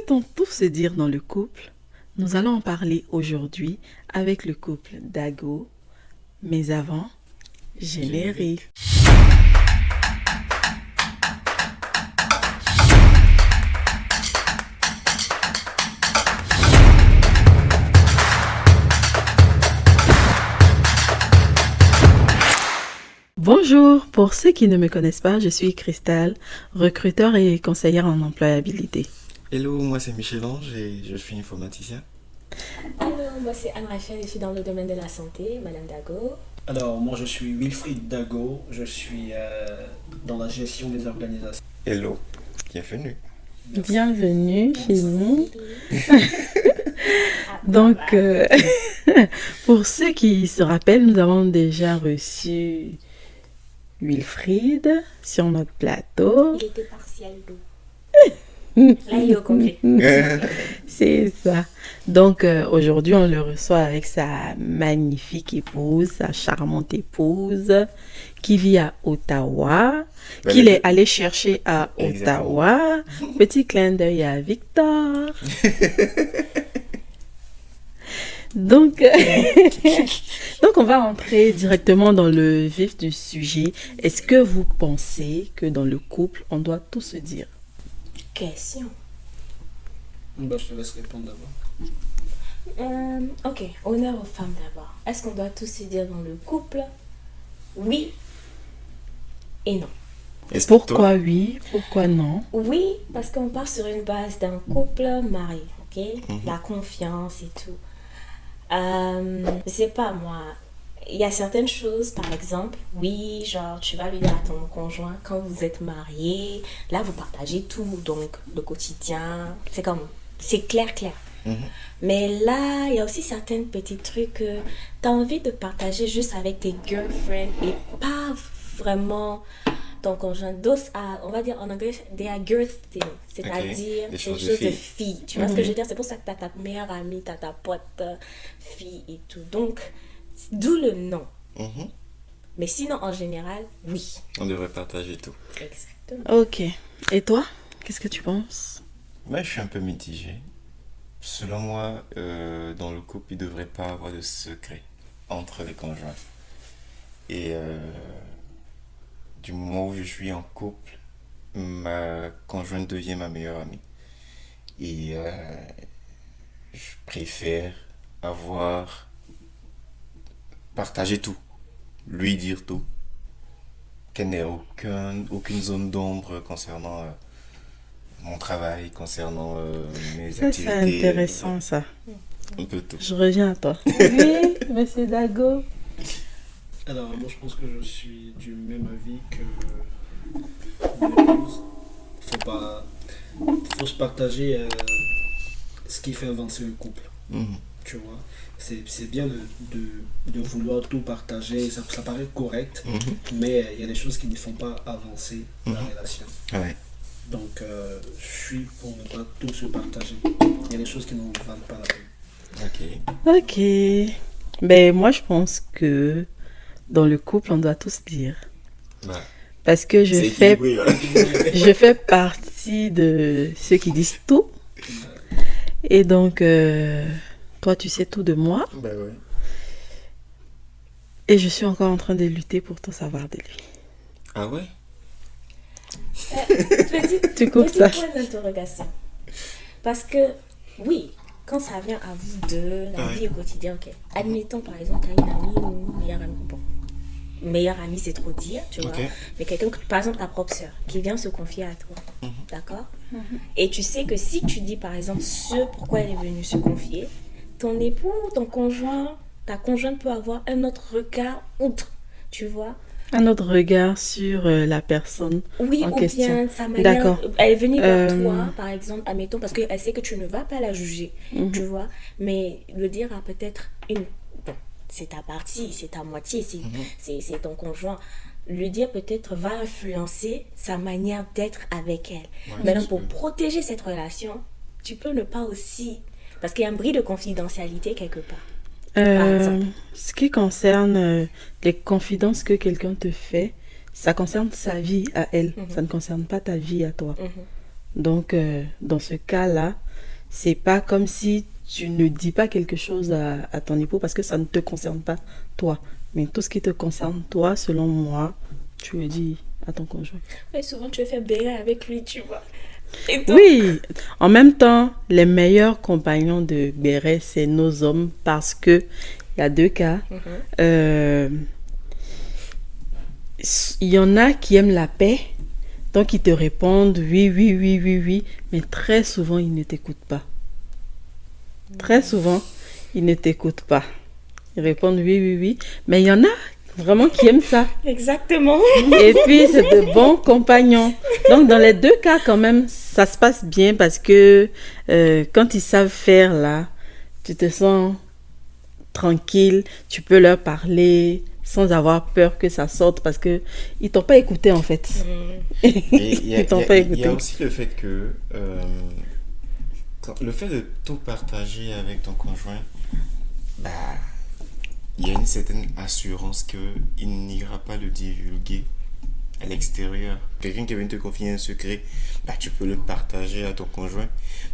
Peut-on tout se dire dans le couple? Nous allons en parler aujourd'hui avec le couple Dago, mais avant, générique. Bonjour, pour ceux qui ne me connaissent pas, je suis Cristal, recruteur et conseillère en employabilité. Hello, moi c'est Michel-Ange et je suis informaticien. Alors, moi c'est Anne-Rachel, je suis dans le domaine de la santé, Madame Dago. Alors, moi je suis Wilfried Dago, je suis dans la gestion des organisations. Hello, bienvenue. Bienvenue chez nous. Donc, pour ceux qui se rappellent, nous avons déjà reçu Wilfried sur notre plateau. Il était partiel d'eau. Là, il est au complet. C'est ça. Donc, aujourd'hui, on le reçoit avec sa magnifique épouse, sa charmante épouse, qui vit à Ottawa, qu'il est allé chercher à Ottawa. Petit clin d'œil à Victor. Donc, donc, on va entrer directement dans le vif du sujet. Est-ce que vous pensez que dans le couple, on doit tout se dire? Question. Bah, je te laisse répondre d'abord. Ok, honneur aux femmes d'abord. Est-ce qu'on doit tout se dire dans le couple? Oui et non. Est-ce pour Pourquoi toi? oui, pourquoi non? Oui, parce qu'on part sur une base d'un couple marié, ok? La confiance et tout. Je sais pas moi, il y a certaines choses, par exemple, oui, genre tu vas lui dire à ton conjoint quand vous êtes mariés, là vous partagez tout, donc le quotidien, c'est clair. Mais là, il y a aussi certains petits trucs que tu as envie de partager juste avec tes girlfriends et pas vraiment ton conjoint. On va dire en anglais, they are girl things, c'est-à-dire des des choses choses de de filles. filles. Tu vois ce que je veux dire? C'est pour ça que tu as ta meilleure amie, tu as ta pote fille et tout. Donc, d'où le non. Mais sinon, en général, oui. On devrait partager tout. Exactement. Ok. Et toi, qu'est-ce que tu penses? Moi je suis un peu mitigé. Selon moi, dans le couple, il ne devrait pas avoir de secret entre les conjoints. Et du moment où je suis en couple, ma conjointe devient ma meilleure amie. Et je préfère partagé tout, lui dire tout, qu'elle n'ait aucune zone d'ombre concernant mon travail, concernant mes Ça, c'est activités. intéressant, ça. Un peu tout. Je reviens à toi. Oui, monsieur Dago. Alors, moi je pense que je suis du même avis que mon épouse. Faut se partager ce qui fait avancer le couple. Tu vois, c'est bien de vouloir tout partager, ça paraît correct, mais il y a des choses qui ne font pas avancer la relation. Ouais. Donc, je suis pour ne pas tout se partager. Il y a des choses qui ne valent pas la peine. Ok. Ok. Ben, moi, je pense que dans le couple, on doit tous dire. Ouais. Parce que C'est équilibré, là. je fais partie de ceux qui disent tout. Et donc, toi, tu sais tout de moi. Bah ouais. Et je suis encore en train de lutter pour tout savoir de lui. Ah ouais? Tu coupes ça. Petit point d'interrogation. Parce que, oui, quand ça vient à vous deux, la vie au quotidien, ok. Admettons par exemple, tu as une amie ou une meilleure amie. Bon, meilleure amie, c'est trop dire, tu vois. Mais quelqu'un, par exemple ta propre soeur, qui vient se confier à toi. D'accord? Et tu sais que si tu dis par exemple pourquoi elle est venue se confier, ton époux, ton conjoint, ta conjointe peut avoir un autre regard outre, tu vois. Un autre regard sur la personne Oui, en ou question. bien sa manière. D'accord. Elle est venue vers toi, par exemple, admettons, parce qu'elle sait que tu ne vas pas la juger, tu vois. Mais le dire à peut-être bon, c'est ta partie, c'est ta moitié, c'est ton conjoint. Le dire peut-être va influencer sa manière d'être avec elle. Ouais, Maintenant, pour protéger cette relation, tu peux ne pas aussi. Parce qu'il y a un bris de confidentialité quelque part. Ce qui concerne les confidences que quelqu'un te fait, ça concerne sa vie à elle. Ça ne concerne pas ta vie à toi. Donc, dans ce cas-là, c'est pas comme si tu ne dis pas quelque chose à ton époux parce que ça ne te concerne pas toi. Mais tout ce qui te concerne toi, selon moi, tu le dis à ton conjoint. Et souvent, tu veux faire béret avec lui, tu vois. Et donc, Oui, en même temps, les meilleurs compagnons de béret, c'est nos hommes parce que il y a deux cas. Euh, Il y en a qui aiment la paix, donc ils te répondent oui, oui, oui, oui, oui, mais très souvent, ils ne t'écoutent pas. Très souvent, ils ne t'écoutent pas. Ils répondent oui, oui, oui, mais il y en a vraiment qui aiment ça. exactement. Et puis, c'est de bons compagnons. Donc, dans les deux cas, quand même, ça se passe bien parce que quand ils savent faire, là, tu te sens tranquille, tu peux leur parler sans avoir peur que ça sorte parce que ils t'ont pas écouté, en fait. Et il y a, Ils t'ont il y a- pas il y écouté. a aussi le fait que le fait de tout partager avec ton conjoint, bah, il y a une certaine assurance qu'il n'ira pas le divulguer à l'extérieur. Quelqu'un qui vient te confier un secret, bah, tu peux le partager à ton conjoint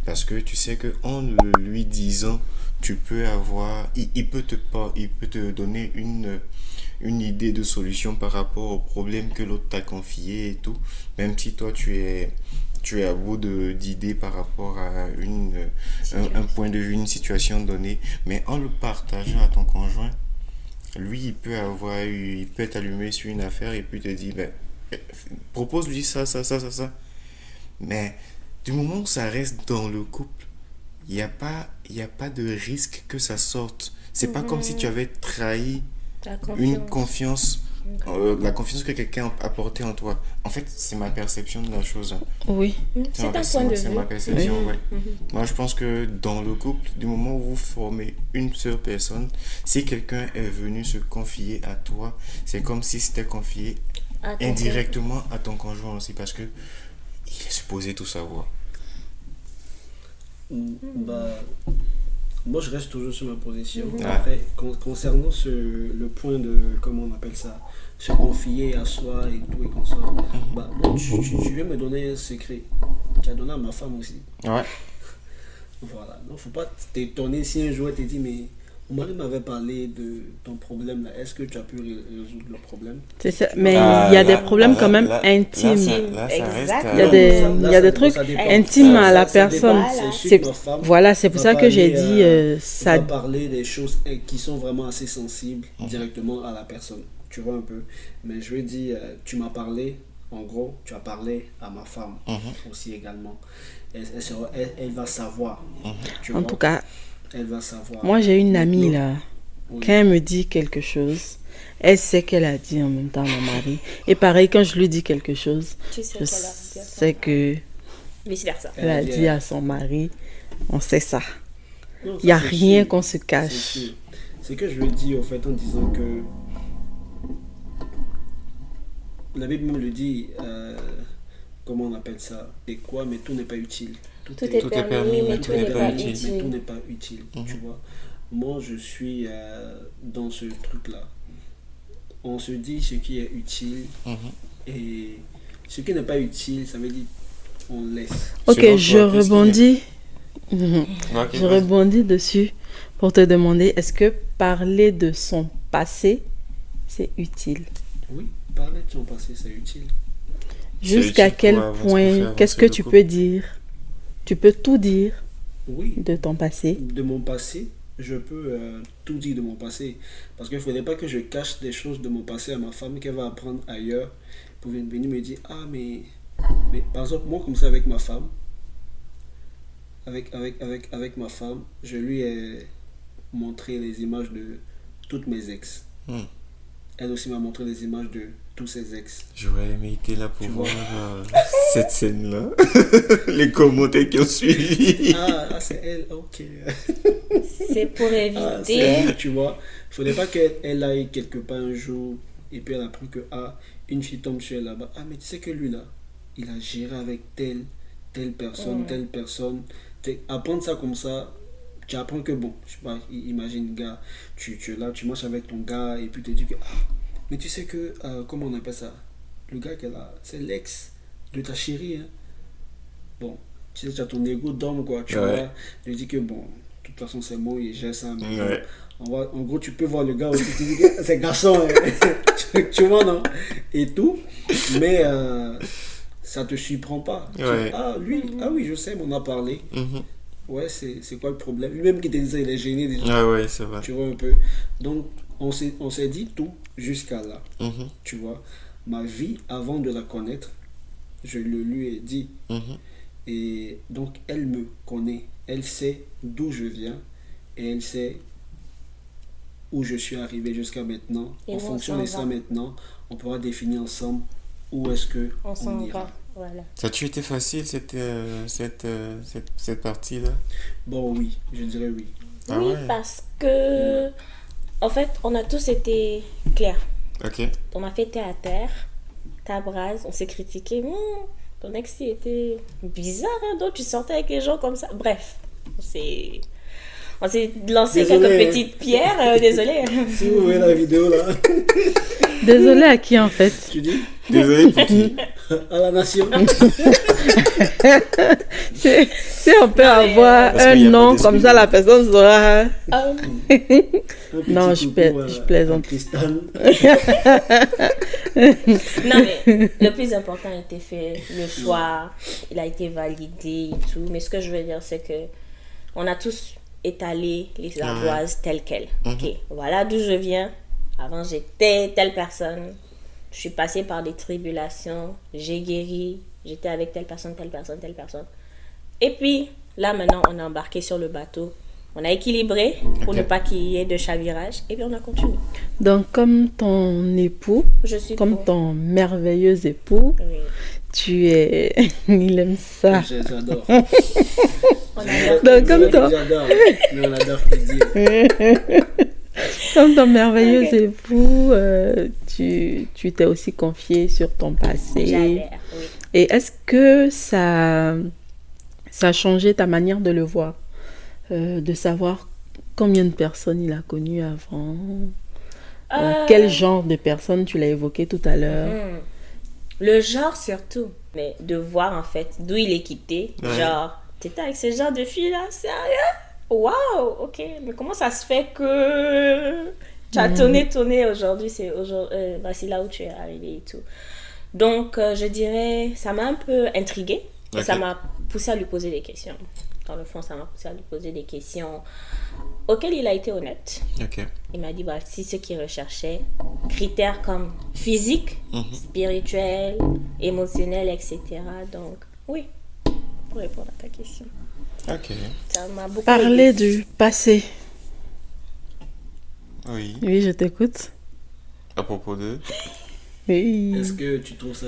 parce que tu sais que en le lui disant, tu peux avoir, il peut te donner une idée de solution par rapport au problème que l'autre t'a confié et tout, même si toi tu es à bout d'idées par rapport à un point de vue, une situation donnée, mais en le partageant à ton conjoint, lui, il peut t'allumer sur une affaire et puis te dire, ben, propose-lui ça, ça, ça, ça, ça. Mais du moment où ça reste dans le couple, il y a pas de risque que ça sorte. C'est pas comme si tu avais trahi La une confiance. confiance, la confiance que quelqu'un a portée en toi. En fait, c'est ma perception de la chose, hein. Oui, C'est un point de C'est vue. ma perception, ouais. Moi, je pense que dans le couple, du moment où vous formez une seule personne, si quelqu'un est venu se confier à toi, c'est comme si c'était confié À ton indirectement à ton conjoint aussi, parce que il est supposé tout savoir. Bah, moi, je reste toujours sur ma position. Mhm. Après, concernant le point de, comment on appelle ça, se confier à soi et tout et comme ça, bah, bon, tu viens me donner un secret. Tu as donné à ma femme aussi. Ouais. Voilà. Donc, faut pas t'étonner si un jour elle te dit, mais mon mari m'avait parlé de ton problème là. Est-ce que tu as pu résoudre le problème? c'est ça. Mais il y a des problèmes quand même intimes. Là, ça reste, Exact. Il y a des, il y a des trucs ça dépend. intimes à la Ça personne. dépend. C'est sûr C'est, que ma femme voilà, c'est pour va ça que j'ai parler, dit on ça. va parler des choses qui sont vraiment assez sensibles directement à la personne. Tu vois un peu. Mais je veux dire, tu m'as parlé, en gros, tu as parlé à ma femme aussi également. Elle va savoir. Tu En vois, tout cas, elle va savoir. moi j'ai une amie Donc, là. oui. Quand elle me dit quelque chose, elle sait qu'elle a dit en même temps à mon mari. Et pareil, quand je lui dis quelque chose, Tu sais je qu'elle a dit à son sais que Vice versa. elle a dit à son mari. On sait ça. Non, Il n'y a ça, c'est rien sûr. qu'on se C'est cache. sûr. C'est que je veux dire au fait en disant que la Bible même le dit, comment on appelle ça? Et quoi, mais tout n'est pas utile. Tout est permis, mais tout n'est pas mais tout utile. n'est pas utile, tu vois. Moi, je suis dans ce truc-là. On se dit ce qui est utile et ce qui n'est pas utile, ça veut dire on laisse. Ok, Selon je toi, qu'est-ce qu'il y a? rebondis. Ok, Je vas-y. rebondis dessus pour te demander, est-ce que parler de son passé, c'est utile? Oui, parler de son passé, c'est utile. Jusqu'à utile quel pour avancer, pour point, faire qu'est-ce avancer que le tu couple. peux dire? Tu peux tout dire Oui, de ton passé. de mon passé, je peux tout dire de mon passé. Parce qu'il ne faudrait pas que je cache des choses de mon passé à ma femme qu'elle va apprendre ailleurs pour venir me dire, ah mais par exemple, moi comme ça avec ma femme, avec ma femme, je lui ai montré les images de toutes mes ex. Hmm. Elle aussi m'a montré les images de tous ses ex. J'aurais aimé être là pour Tu voir vois. cette scène-là. Les commentaires qui ont suivi. Ah, c'est elle, ok. C'est pour Ah, c'est éviter. elle, tu vois. Il faudrait pas qu'elle aille quelque part un jour et puis elle apprend que une fille tombe sur elle là-bas. Ah, mais tu sais que lui là, il a géré avec telle personne, telle personne. Apprendre ça comme ça, tu apprends que bon, je sais pas, imagine, gars, tu es là, tu marches avec ton gars et puis tu te dis que, mais tu sais que, comment on appelle ça? Le gars qu'elle a, c'est l'ex de ta chérie, hein. bon, tu sais, tu as ton ego d'homme, quoi, tu vois. Je dis que bon, de toute façon, c'est bon, il gère ça, mais en gros, tu peux voir le gars aussi, tu dis que c'est garçon, tu vois, non? Et tout, mais ça te surprend pas. Tu dis, ah, lui, ah oui, je sais, on en a parlé. Ouais, c'est quoi le problème? Lui-même qui te disait, il est gêné déjà. Ah ouais, c'est vrai. Tu vois un peu. Donc, on s'est dit tout jusqu'à là. Tu vois. Ma vie, avant de la connaître, je le lui ai dit. Et donc, elle me connaît. Elle sait d'où je viens. Et elle sait où je suis arrivé jusqu'à maintenant. Et en fonction de ça maintenant, on pourra définir ensemble où est-ce qu'on ira. Voilà. Ça a-tu été facile cette partie-là? Bon, oui, je dirais oui. Oui, parce que, en fait, on a tous été clairs. Ok. On a fait terre à terre, tabrase, on s'est critiqué. Ton ex, il était bizarre, hein, donc tu sortais avec les gens comme ça. Bref, on s'est lancé quelques petites pierres. Désolé. Si vous voyez la vidéo là. Désolé à qui en fait? Tu dis? Désolé pour qui? À la nation. Si on peut avoir un nom, comme ça la personne saura. Non, je plaisante. Non, mais le plus important a été fait. Le choix, il a été validé et tout. Mais ce que je veux dire, c'est que on a tous étalé les ardoises telles quelles. Ok, voilà d'où je viens. Avant, j'étais telle personne. Je suis passée par des tribulations. J'ai guéri. J'étais avec telle personne, telle personne, telle personne. Et puis, là, maintenant, on est embarqué sur le bateau. On a équilibré pour ne pas qu'il y ait de chavirage. Et puis, on a continué. Donc, comme ton époux, comme ton merveilleux époux, tu es... Il aime ça. J'adore. Donc, comme toi... J'adore. Mais on adore te dire. Comme ton merveilleux époux, tu t'es aussi confié sur ton passé. J'adhère, oui. Et est-ce que ça a changé ta manière de le voir, de savoir combien de personnes il a connues avant, quel genre de personnes, tu l'as évoqué tout à l'heure. Le genre surtout, mais de voir en fait d'où il est quitté. Genre, t'étais avec ce genre de fille là, sérieux? Waouh, ok, mais comment ça se fait que tu as tourné aujourd'hui, c'est là où tu es arrivé et tout. Donc, je dirais, ça m'a un peu intriguée et ça m'a poussé à lui poser des questions. Dans le fond, ça m'a poussé à lui poser des questions auxquelles il a été honnête. Il m'a dit, si ce qu'il recherchait, critères comme physique, spirituel, émotionnel, etc. Donc, oui, pour répondre à ta question. Ça m'a beaucoup Parler aidé. du passé. Oui. Oui, je t'écoute. À propos de... Oui. Est-ce que tu trouves ça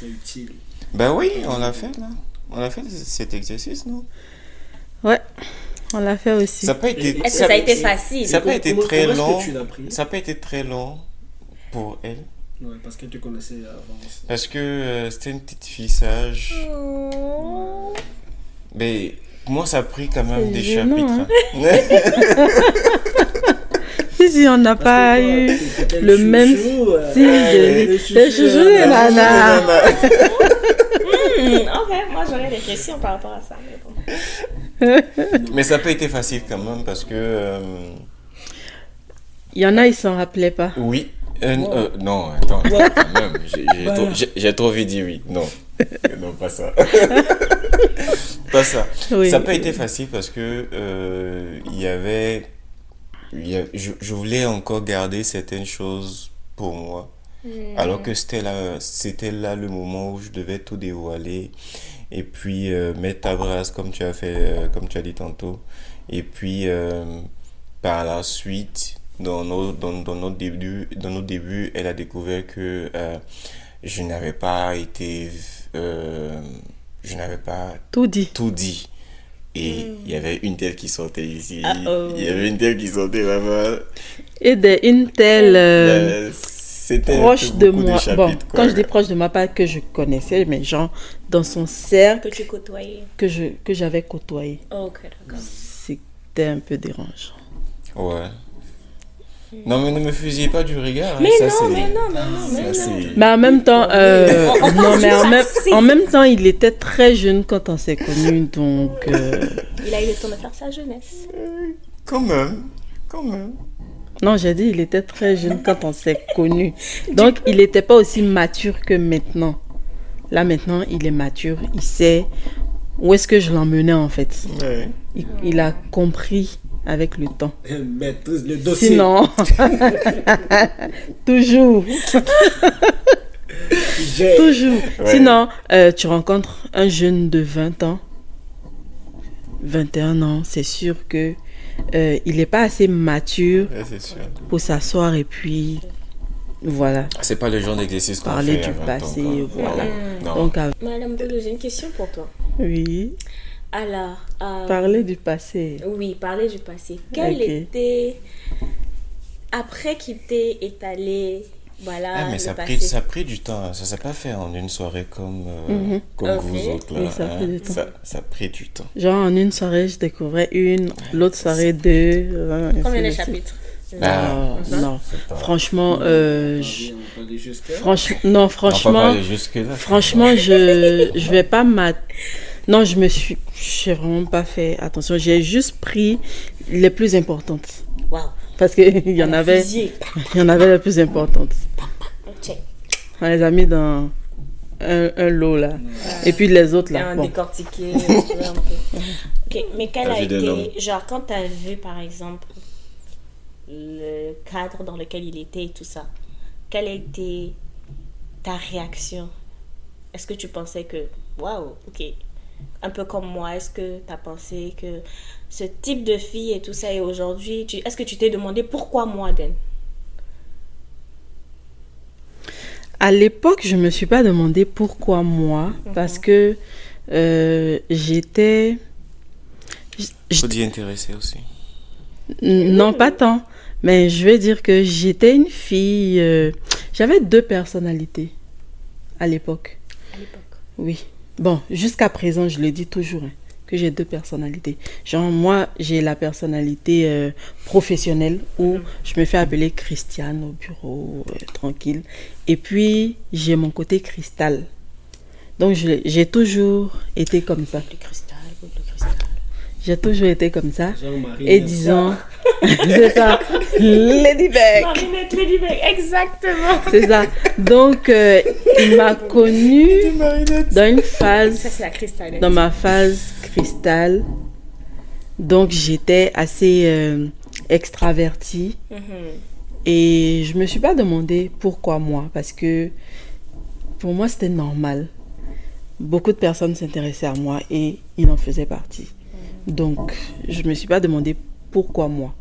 utile? Ben oui, on l'a fait là. On a fait cet exercice, non? Ouais, on l'a fait aussi. Ça n'a pas été... Est-ce que ça a été facile? Ça n'a pas été très comment long. est-ce que tu l'as pris? Ça n'a pas été très long pour elle. Ouais, parce que tu connaissais avant. Parce que c'était une petite fille sage. Mais moi, ça a pris quand même des chapitres. Si on n'a pas eu le même style de chouchou et nana. Ok, moi j'aurais des questions par rapport à ça. Mais bon. Mais ça n'a pas été facile quand même parce que... Il y en a, ils s'en rappelaient pas. Oui. Non, attends, quand même. J'ai trop vite dit oui. Non. Non, pas ça. Pas ça. Oui. Ça n'a pas été facile parce que je voulais encore garder certaines choses pour moi. Alors que c'était là le moment où je devais tout dévoiler. Et puis mettre ta brasse comme tu as fait, comme tu as dit tantôt. Et puis par la suite, dans nos débuts, elle a découvert que je n'avais pas Tout dit. Et il y avait une telle qui sortait ici. Il y avait une telle qui sortait là-bas. Et une telle c'était proche de moi. Bon, quoi. quand je dis proche de moi, pas que je connaissais, mais genre dans son cercle Que tu côtoyais. que j'avais côtoyé. Ok, d'accord. C'était un peu dérangeant. Ouais. Non, mais ne me fusillez pas du regard. Mais ça, non, c'est... mais non, mais non, mais ça, non. c'est- Mais en même temps, On non, mais pense en même temps, il était très jeune quand on s'est connus, donc Il a eu le temps de faire sa jeunesse. Quand même. Quand même. non, j'ai dit il était très jeune quand on s'est connus, donc il n'était pas aussi mature que maintenant. Là maintenant, il est mature, il sait où est-ce que je l'emmenais en fait. Ouais. Il a compris avec le temps. Maîtrise le dossier. Sinon, toujours. J'ai- Toujours. Ouais. Sinon, tu rencontres un jeune de 20 ans, 21 ans, c'est sûr que il n'est pas assez mature Ouais, c'est sûr. pour s'asseoir et puis voilà, C'est pas le genre d'exercice qu'on parler fait du à 20 ans, passé, quoi. voilà. Non. Donc, Madame Boulou, j'ai une question pour toi. oui, Alors, parler du passé. oui, parler du passé. Quel Ok. était, après qu'il t'ait étalé, voilà, Ah, mais le ça passé. a pris du temps. Ça s'est pas fait en une soirée comme, comme Ok. vous autres. Là, Oui, ça a pris du temps. Ça a pris du temps. Genre en une soirée, je découvrais une, l'autre soirée deux. Combien de ainsi suite. chapitres? Ah, Non. pas- Franchement, On va aller jusqu'à- non, On va pas franchement, aller jusque-là. franchement, je vais pas non, j'ai vraiment pas fait attention. J'ai juste pris les plus importantes Waouh. parce que il y en avait les plus importantes. Check. On les a mis dans un lot là. Et puis les autres là. Bien Bon. décortiqué. Tu vois, un peu. Ok, mais quel La a vie d'un homme. été, genre, quand tu as vu par exemple le cadre dans lequel il était et tout ça, quelle a été ta réaction? Est-ce que tu pensais que, waouh, ok, un peu comme moi, est-ce que tu as pensé que ce type de fille et tout ça, et aujourd'hui, est-ce que tu t'es demandé pourquoi moi, Den? À l'époque, je me suis pas demandé pourquoi moi, parce que j'étais. Faut d'y intéresser aussi. Non, pas tant. Mais je vais dire que j'étais une fille. J'avais deux personnalités à l'époque. À l'époque. Oui. Bon, jusqu'à présent, je le dis toujours, hein, que j'ai deux personnalités. Genre, moi, j'ai la personnalité professionnelle où je me fais appeler Christiane au bureau, tranquille. Et puis, j'ai mon côté cristal. Donc, j'ai toujours été comme ça. Le cristal, le cristal. J'ai toujours été comme ça. Jean-Marie Et Nessa. disons, c'est ça, Ladybug. Marinette Ladybug, exactement. C'est ça. Donc, il m'a connue dans une phase, Ça, c'est la cristalette. dans ma phase cristal. Donc, j'étais assez extravertie. Mhm. Et je me suis pas demandé pourquoi moi, parce que pour moi, c'était normal. Beaucoup de personnes s'intéressaient à moi et il en faisait partie. Donc, je me suis pas demandé pourquoi moi.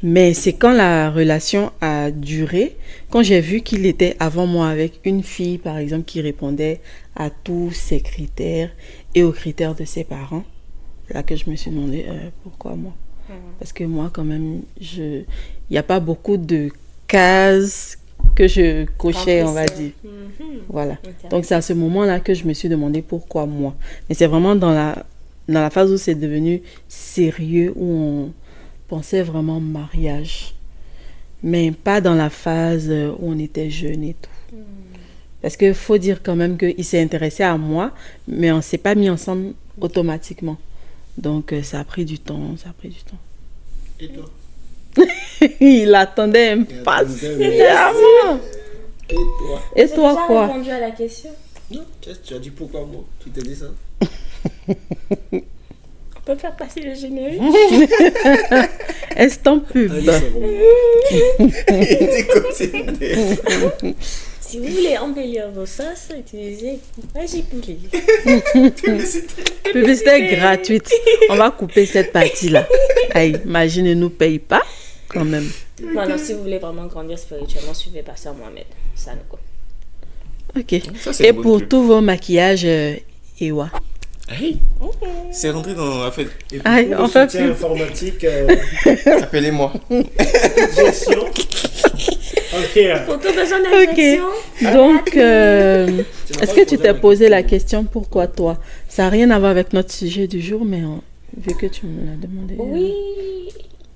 Mais c'est quand la relation a duré, quand j'ai vu qu'il était avant moi avec une fille, par exemple, qui répondait à tous ses critères et aux critères de ses parents, là que je me suis demandé pourquoi moi. Parce que moi, quand même, il n'y a pas beaucoup de cases que je cochais, on va dire. Voilà. Donc, c'est à ce moment-là que je me suis demandé pourquoi moi. Mais c'est vraiment dans la phase où c'est devenu sérieux, où on pensait vraiment mariage. Mais pas dans la phase où on était jeune et tout. Parce qu'il faut dire quand même qu'il s'est intéressé à moi, mais on ne s'est pas mis ensemble automatiquement. Donc, ça a pris du temps, Et toi? Il attendait impatiemment. Et toi? Et toi, J'ai quoi? répondu à la question. Non, tu as dit pourquoi moi? Qui t'a dit ça? On peut faire passer le générique. Instant pub. Allez, c'est bon. Si vous voulez embellir vos sauces, utilisez Magie Poulet. Publicité gratuite. On va couper cette partie-là. Aïe, imagine, ne nous paye pas quand même. Non, non, si vous voulez vraiment grandir spirituellement, suivez Pasteur Mohamed. Ça nous compte. Ok. Ça, c'est Et une bonne pour pub. tous vos maquillages, Ewa. Hey, c'est rentré dans... En fait, Et puis, Aïe, pour le on fait soutien plus. informatique, appelez-moi. gestion. Ok. Pour tout besoin Ok. d'injection. Donc, est-ce que tu posé t'es la posé la question. question pourquoi toi? Ça n'a rien à voir avec notre sujet du jour, mais vu que tu me l'as demandé. Oui,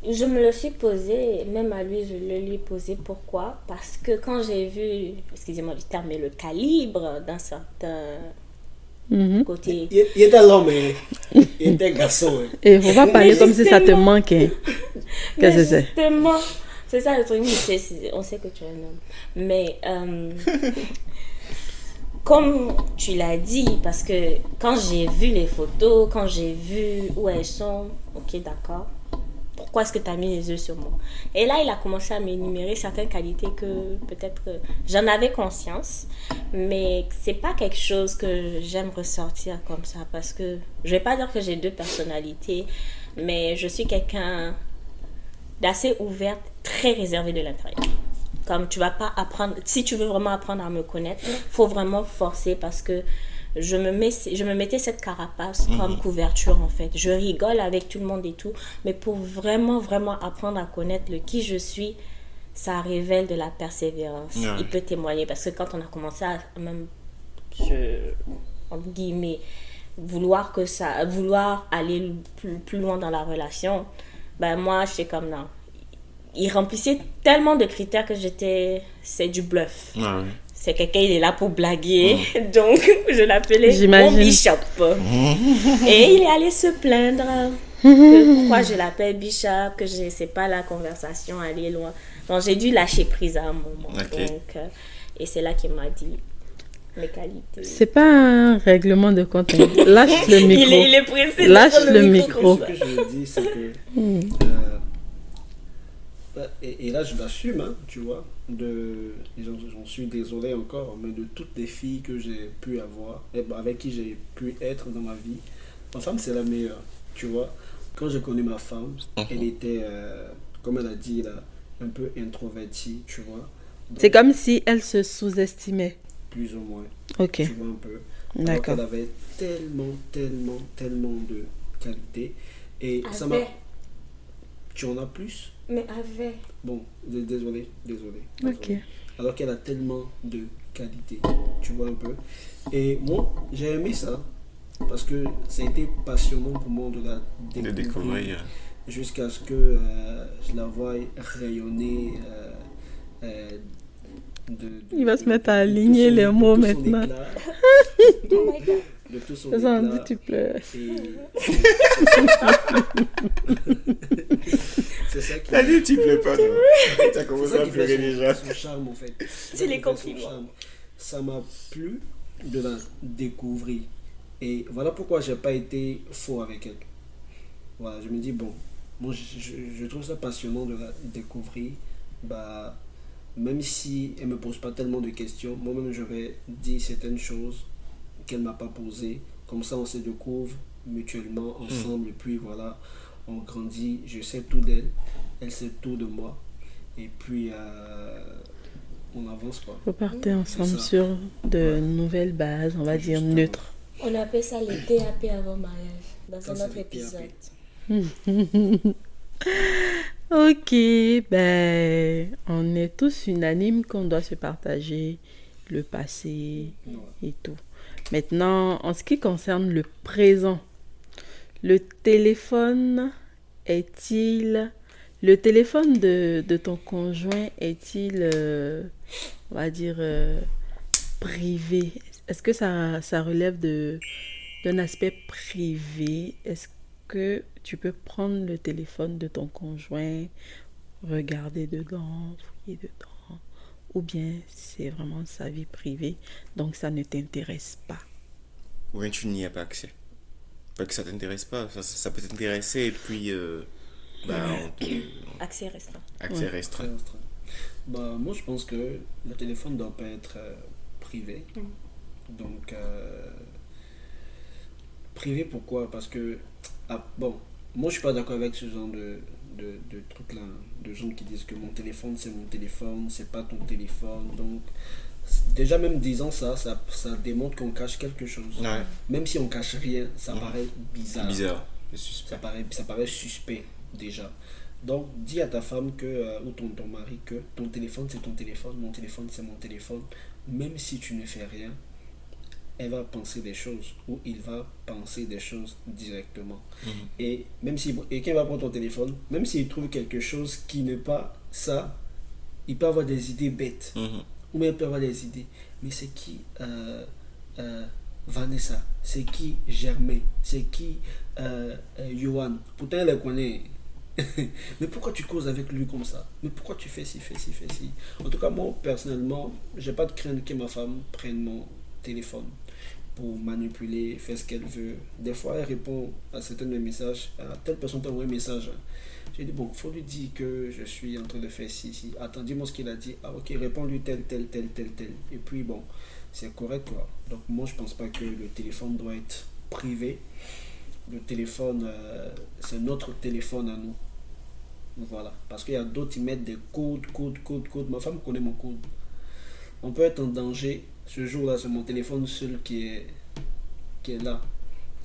Je me le suis posé, même à lui, je le lui ai posé. Pourquoi? Parce que quand j'ai vu, excusez-moi du terme, mais le calibre d'un certain côté. Il était l'homme, il était garçon. Et on va parler Mais comme si ça te justement- manque. Hein. Mais Qu'est-ce que c'est? justement, c'est ça le truc, on sait que tu es un homme. Mais comme tu l'as dit, parce que quand j'ai vu les photos, quand j'ai vu où elles sont, ok, d'accord. Pourquoi est-ce que tu as mis les yeux sur moi? Et là, il a commencé à m'énumérer certaines qualités que peut-être j'en avais conscience, mais c'est pas quelque chose que j'aime ressortir comme ça parce que je vais pas dire que j'ai deux personnalités, mais je suis quelqu'un d'assez ouverte, très réservée de l'intérieur. Comme tu vas pas apprendre, si tu veux vraiment apprendre à me connaître, faut vraiment forcer parce que je me mettais cette carapace comme couverture en fait. Je rigole avec tout le monde et tout, mais pour vraiment, vraiment apprendre à connaître le qui je suis, ça révèle de la persévérance. Ouais. Il peut témoigner parce que quand on a commencé à même, entre guillemets, vouloir aller plus loin dans la relation, ben moi, j'étais comme non. Il remplissait tellement de critères que c'est du bluff. Ouais, ouais. C'est quelqu'un, il est là pour blaguer. Donc, je l'appelais J'imagine. mon Bishop. Et il est allé se plaindre que pourquoi je l'appelle Bishop, que je ne sais pas la conversation aller loin. Donc, j'ai dû lâcher prise à un moment. Ok. Donc, et c'est là qu'il m'a dit mes qualités. C'est pas un règlement de compte. Hein. Lâche le micro. Il est pressé de Lâche prendre le micro. comme Ce ça. que je dis, c'est que. Et là, je l'assume, hein, tu vois. Et j'en suis désolé encore, mais de toutes les filles que j'ai pu avoir, avec qui j'ai pu être dans ma vie, ma femme, c'est la meilleure, tu vois. Quand j'ai connu ma femme, elle était, comme elle a dit, là, un peu introvertie, tu vois. Donc, C'est comme si elle se sous-estimait. plus ou moins, Ok, tu vois un peu. Alors d'accord. qu'elle avait tellement de qualités. Et ça m'a... Avait, Tu en as plus? mais avait. Bon, désolé. Ok. Alors qu'elle a tellement de qualités, tu vois un peu. Et moi, j'ai aimé ça, parce que ça a été passionnant pour moi de la De découvrir. jusqu'à ce que je la voie rayonner Il va se mettre à aligner les mots maintenant. Oh my God. De tout son Ça en dit, éclat. tu pleures. Et- c'est ça qui... T'as dit tu plais pas, non? T'as C'est commencé ça à qui pleurer fait déjà. son charme en fait. C'est C'est ça les qui fait son compliments. charme. Ça m'a plu de la découvrir. Et voilà pourquoi j'ai pas été faux avec elle. Voilà, je me dis, bon, moi je trouve ça passionnant de la découvrir. Bah, même si elle me pose pas tellement de questions, moi-même je vais dire certaines choses qu'elle m'a pas posées. Comme ça, on se découvre mutuellement ensemble. Et puis voilà, on grandit. Je sais tout d'elle, elle sait tout de moi. Et puis, on avance quoi. Vous partez ensemble ça. sur de nouvelles bases, on va dire Justement. neutres. On appelle ça les TAP avant mariage, dans Ça, un c'est autre les épisode. Ok, ben, on est tous unanimes qu'on doit se partager le passé et tout. Maintenant, en ce qui concerne le présent, le téléphone de ton conjoint est-il, on va dire, privé? Est-ce que ça relève d'un aspect privé? Est-ce que tu peux prendre le téléphone de ton conjoint, regarder dedans, fouiller dedans, ou bien c'est vraiment sa vie privée, donc ça ne t'intéresse pas? Ou bien tu n'y as pas accès. Pas que ça t'intéresse pas, ça peut t'intéresser et puis Accès restreint. accès Ouais. restreint. Très restreint. Bah, moi, je pense que le téléphone ne doit pas être privé. Donc, privé pourquoi? Parce que, bon, moi, je suis pas d'accord avec ce genre de trucs-là. De gens qui disent que mon téléphone, c'est pas ton téléphone. Donc, déjà, même disant ça démontre qu'on cache quelque chose. Ouais, Même si on cache rien, ça paraît bizarre. bizarre. C'est suspect. Ça paraît suspect déjà. Donc, dis à ta femme que, ou ton mari que ton téléphone c'est ton téléphone, mon téléphone c'est mon téléphone. Même si tu ne fais rien, elle va penser des choses ou il va penser des choses directement. Et même si et quand il va prendre ton téléphone, même s'il trouve quelque chose qui n'est pas ça, il peut avoir des idées bêtes. Ou même il peut avoir des idées. Mais c'est qui Vanessa? C'est qui Germain? C'est qui Johan? Pourtant elle les connaît. Mais pourquoi tu causes avec lui comme ça? Mais pourquoi tu fais ci, fais ci, fais ci? En tout cas, moi, personnellement, j'ai pas de crainte que ma femme prenne mon téléphone pour manipuler, faire ce qu'elle veut. Des fois, elle répond à certains de mes messages. Telle personne t'a envoyé un message. J'ai dit, bon, faut lui dire que je suis en train de faire ci, ci. Attends, dis-moi ce qu'il a dit. Ah, ok, réponds-lui tel. Et puis, bon, c'est correct, quoi. Donc, moi, je pense pas que le téléphone doit être privé. Le téléphone, c'est notre téléphone à nous. Voilà. Parce qu'il y a d'autres qui mettent des codes. Ma femme connaît mon code. On peut être en danger. Ce jour-là, c'est mon téléphone seul qui est là.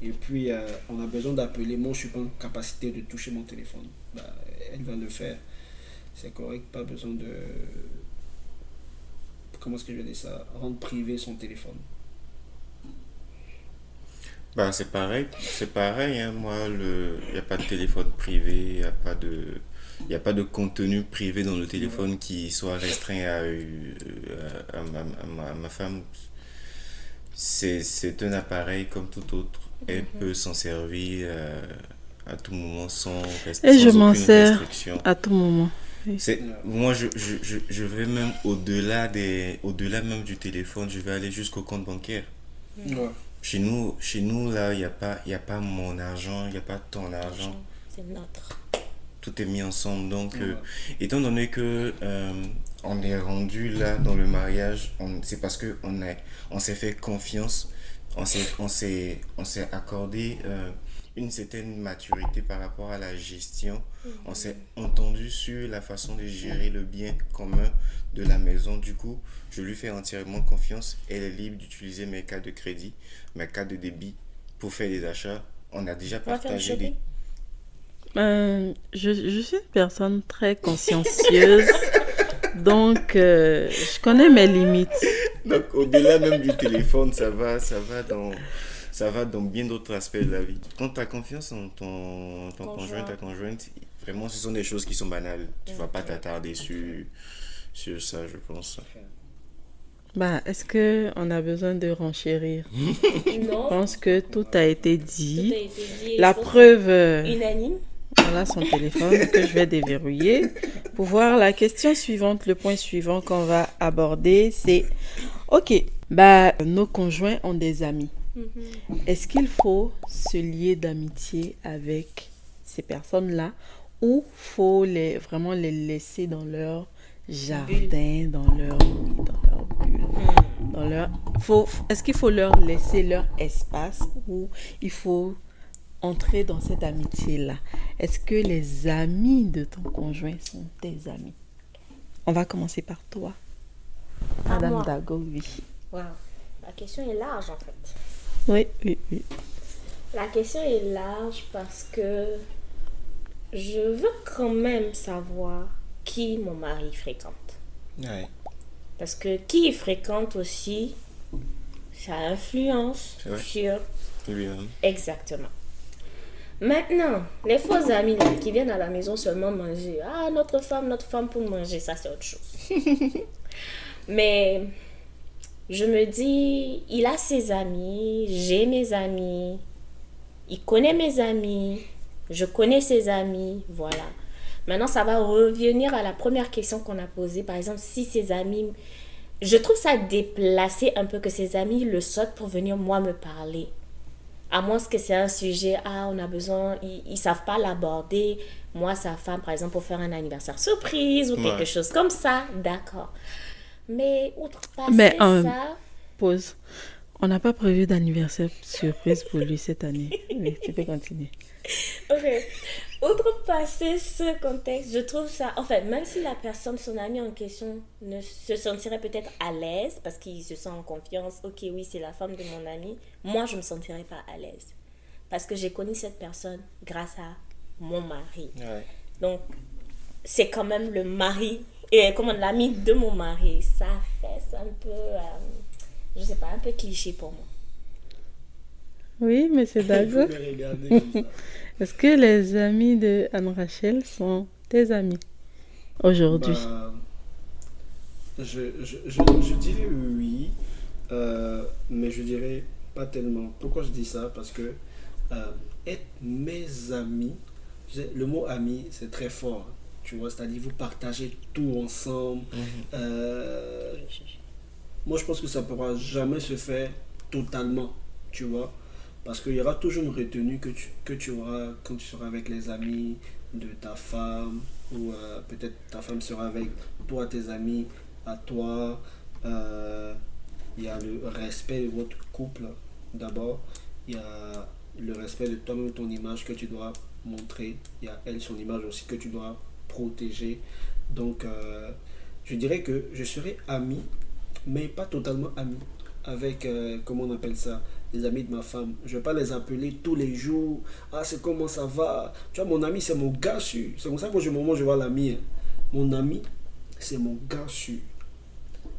Et puis, on a besoin d'appeler. Moi, je ne suis pas en capacité de toucher mon téléphone. Elle va le faire. C'est correct. Pas besoin de... Comment est-ce que je vais dire ça? Rendre privé son téléphone. C'est pareil, hein. Moi, il n'y a pas de téléphone privé, il n'y a pas de contenu privé dans le téléphone qui soit restreint à ma femme. C'est un appareil comme tout autre. Elle peut s'en servir à tout moment sans Et je m'en aucune sers restriction. à tout moment. Oui. Moi, je vais même au-delà même du téléphone, je vais aller jusqu'au compte bancaire. Ouais. Chez nous là, il n'y a pas mon argent, il n'y a pas ton argent. C'est notre. Tout est mis ensemble. Donc, étant donné que on est rendu là dans le mariage, c'est parce que on s'est fait confiance, on s'est accordé une certaine maturité par rapport à la gestion. On s'est entendu sur la façon de gérer le bien commun de la maison. Du coup, je lui fais entièrement confiance. Elle est libre d'utiliser mes cartes de crédit, mes cartes de débit pour faire des achats. On a déjà partagé des... Je suis une personne très consciencieuse, donc je connais mes limites. Donc, au-delà même du téléphone, ça va dans bien d'autres aspects de la vie. Quand tu as confiance en ton conjoint, ta conjointe, vraiment, ce sont des choses qui sont banales. Tu ne vas pas t'attarder sur ça, je pense. Est-ce qu'on a besoin de renchérir? Non. Je pense que tout a été dit. Tout a été dit. La preuve, Unanime. voilà son téléphone que je vais déverrouiller pour voir la question suivante. Le point suivant qu'on va aborder, c'est ok, nos conjoints ont des amis. Est-ce qu'il faut se lier d'amitié avec ces personnes-là ou faut vraiment les laisser dans leur jardin, dans leur bulle, est-ce qu'il faut leur laisser leur espace ou il faut entrer dans cette amitié-là? Est-ce que les amis de ton conjoint sont tes amis? On va commencer par toi. Madame moi. Dago, oui. Wow. La question est large en fait. Oui. La question est large parce que je veux quand même savoir qui mon mari fréquente. Ouais. Parce que qui il fréquente aussi, ça influence sur... Lui-même. Exactement. Maintenant, les faux amis là, qui viennent à la maison seulement manger. Ah, notre femme pour manger, ça c'est autre chose. Mais je me dis, il a ses amis, j'ai mes amis, il connaît mes amis, je connais ses amis, voilà. Maintenant, ça va revenir à la première question qu'on a posée. Par exemple, si ses amis... Je trouve ça déplacé un peu que ses amis le sautent pour venir moi me parler. À moins que c'est un sujet, on a besoin, ils ne savent pas l'aborder. Moi, sa femme, par exemple, pour faire un anniversaire surprise ou quelque chose comme ça, d'accord. Mais outrepasser ça... Pause. On n'a pas prévu d'anniversaire surprise pour lui cette année. Oui, tu peux continuer. Ok. Outrepasser ce contexte, je trouve ça... En fait, même si la personne, son ami en question, ne se sentirait peut-être à l'aise, parce qu'il se sent en confiance, ok, oui, c'est la femme de mon ami, moi, je ne me sentirais pas à l'aise. Parce que j'ai connu cette personne grâce à mon mari. Ouais. Donc, c'est quand même le mari, et comment l'ami de mon mari. Ça fait un peu, je sais pas, un peu cliché pour moi. Oui, mais c'est Vous d'accord. me regardez comme ça. Est-ce que les amis de Anne-Rachel sont tes amis aujourd'hui? Bah, je dirais oui, mais je dirais pas tellement. Pourquoi je dis ça? Parce que être mes amis, le mot ami, c'est très fort. Tu vois, c'est-à-dire vous partagez tout ensemble. Euh, Moi, je pense que ça ne pourra jamais se faire totalement, tu vois. Parce qu'il y aura toujours une retenue que tu auras quand tu seras avec les amis de ta femme, ou peut-être ta femme sera avec toi, tes amis, à toi. Euh, Il y a le respect de votre couple, d'abord. Il y a le respect de toi-même, ton image que tu dois montrer. Il y a elle, son image aussi que tu dois protéger. Donc, je dirais que je serai ami mais pas totalement amis avec, comment on appelle ça, les amis de ma femme. Je vais pas les appeler tous les jours. Ah, c'est comment ça va? Tu vois, mon ami, c'est mon gars sûr. C'est comme ça que moi, je vois l'ami. Hein. Mon ami, c'est mon gars sûr.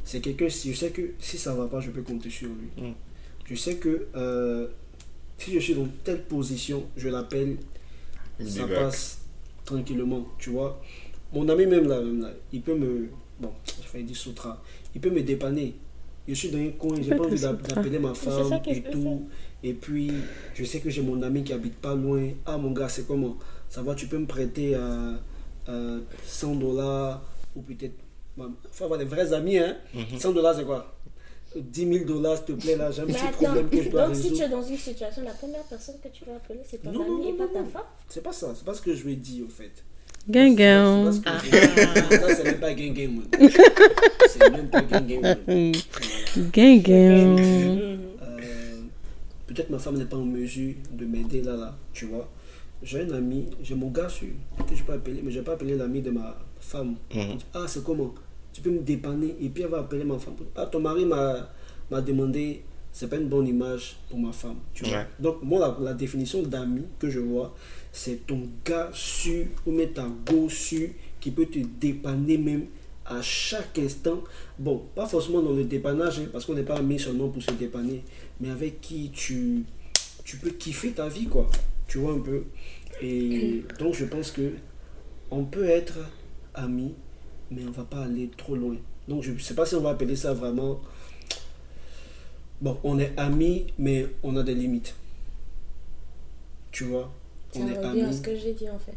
C'est quelqu'un, si je sais que si ça va pas, je peux compter sur lui. Je sais que si je suis dans telle position, je l'appelle, ça passe tranquillement, tu vois. Mon ami même là, il peut me... Bon, je vais dire Soutra. Il peut me dépanner. Je suis dans un coin, j'ai pas envie d'appeler ma femme et tout. Et puis, je sais que j'ai mon ami qui habite pas loin. Ah, mon gars, c'est comment? Ça va, tu peux me prêter $100 ou peut-être... Il faut avoir des vrais amis, hein. $100, c'est quoi? 10 000 $, s'il te plaît, là, j'ai un Mais petit attends, problème que je dois donc si résoudre. tu es dans une situation, la première personne que tu vas appeler, c'est ton Non, ami et pas ta femme? C'est pas ça, c'est pas ce que je lui ai dit, au fait. Gang. C'est pas ce que ça, c'est même pas gang, moi. C'est même pas gang, moi. Voilà. Gang. Peut-être ma femme n'est pas en mesure de m'aider là, tu vois. J'ai un ami, j'ai mon gars sûr, que je peux appeler, mais je vais pas appeler l'ami de ma femme. Ah, c'est comment? Tu peux me dépanner et puis elle va appeler ma femme. Ah, ton mari m'a demandé, c'est pas une bonne image pour ma femme, tu vois. Donc, moi, la définition d'ami que je vois, c'est ton gars sûr ou même ta go sûr qui peut te dépanner même à chaque instant. Bon, pas forcément dans le dépannage, hein, parce qu'on n'est pas amis seulement pour se dépanner, mais avec qui tu peux kiffer ta vie, quoi. Tu vois un peu. Et donc, je pense que on peut être amis, mais on va pas aller trop loin. Donc, je sais pas si on va appeler ça vraiment... Bon, on est amis, mais on a des limites. Tu vois? Ça On est revient à amis. ce que j'ai dit en fait.